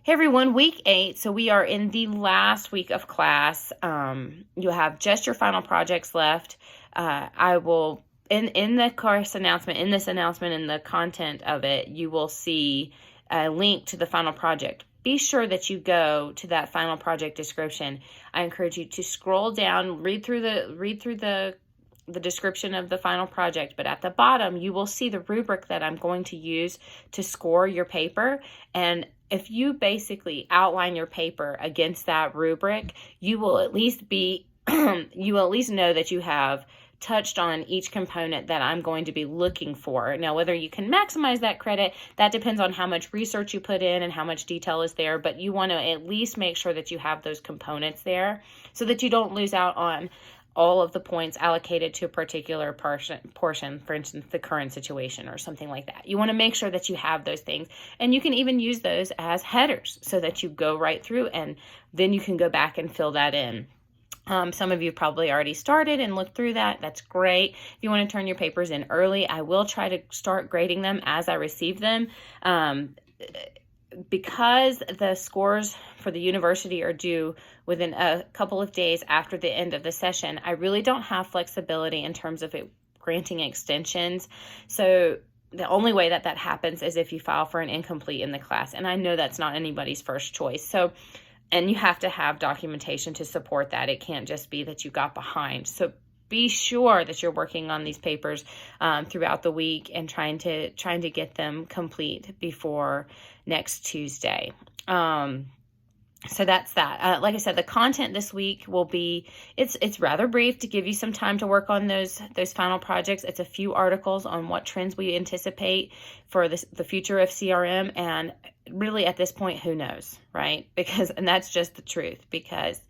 Hey everyone, week 8. So we are in the last week of class. You have just your final projects left. I will, in the course announcement, in this announcement, in the content of it, you will see a link to the final project. Be sure that you go to that final project description. I encourage you to scroll down, read through the description of the final project, but at the bottom you will see the rubric that I'm going to use to score your paper. And if you basically outline your paper against that rubric, you will at least be you will at least know that you have touched on each component that I'm going to be looking for. Now, whether you can maximize that credit, that depends on how much research you put in and how much detail is there, but you want to at least make sure that you have those components there so that you don't lose out on all of the points allocated to a particular portion, for instance, the current situation or something like that. You want to make sure that you have those things, and you can even use those as headers so that you go right through and then you can go back and fill that in. Some of you probably already started and looked through that. That's great. If you want to turn your papers in early, I will try to start grading them as I receive them. Because the scores for the university are due within a couple of days after the end of the session, I really don't have flexibility in terms of it granting extensions. So the only way that happens is if you file for an incomplete in the class. And I know that's not anybody's first choice. So, and you have to have documentation to support that. It can't just be that you got behind. So be sure that you're working on these papers throughout the week and trying to get them complete before next Tuesday. So that's that. Like I said, the content this week will be, it's rather brief to give you some time to work on those final projects. It's a few articles on what trends we anticipate for the future of CRM, and really at this point, who knows, right? And that's just the truth, because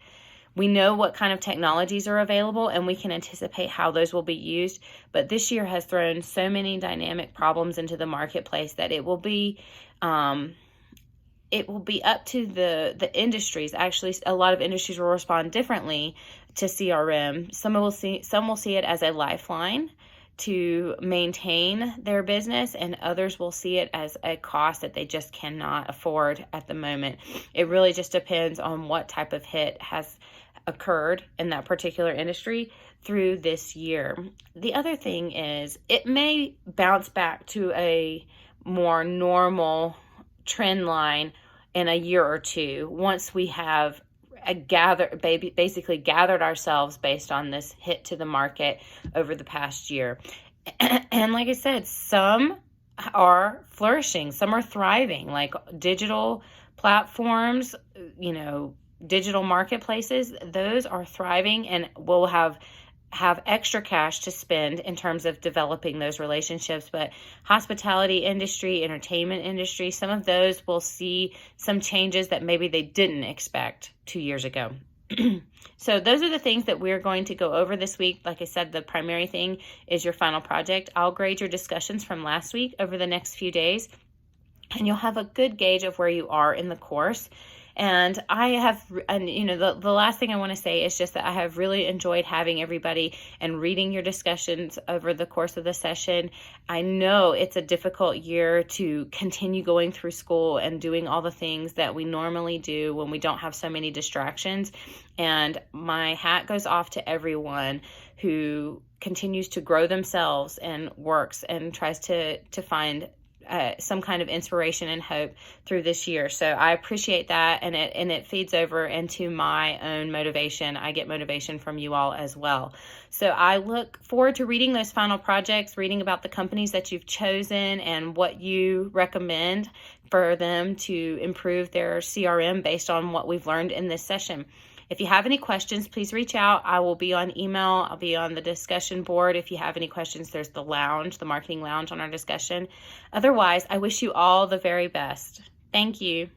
we know what kind of technologies are available and we can anticipate how those will be used. But this year has thrown so many dynamic problems into the marketplace that it will be up to the industries. Actually, a lot of industries will respond differently to CRM. Some will see it as a lifeline to maintain their business, and others will see it as a cost that they just cannot afford at the moment. It really just depends on what type of hit has occurred in that particular industry through this year. The other thing is it may bounce back to a more normal trend line in a year or two once we have basically gathered ourselves based on this hit to the market over the past year. And like I said, some are flourishing, some are thriving, like digital platforms, digital marketplaces. Those are thriving and will have extra cash to spend in terms of developing those relationships. But hospitality industry, entertainment industry, some of those will see some changes that maybe they didn't expect 2 years ago. So those are the things that we're going to go over this week. Like I said, the primary thing is your final project. I'll grade your discussions from last week over the next few days, and you'll have a good gauge of where you are in the course. And the last thing I want to say is just that I have really enjoyed having everybody and reading your discussions over the course of the session. I know it's a difficult year to continue going through school and doing all the things that we normally do when we don't have so many distractions. And my hat goes off to everyone who continues to grow themselves and works and tries to find some kind of inspiration and hope through this year. So I appreciate that, and it feeds over into my own motivation. I get motivation from you all as well. So I look forward to reading those final projects, reading about the companies that you've chosen and what you recommend for them to improve their CRM based on what we've learned in this session. If you have any questions, please reach out. I will be on email. I'll be on the discussion board. If you have any questions, there's the lounge, the marketing lounge on our discussion. Otherwise, I wish you all the very best. Thank you.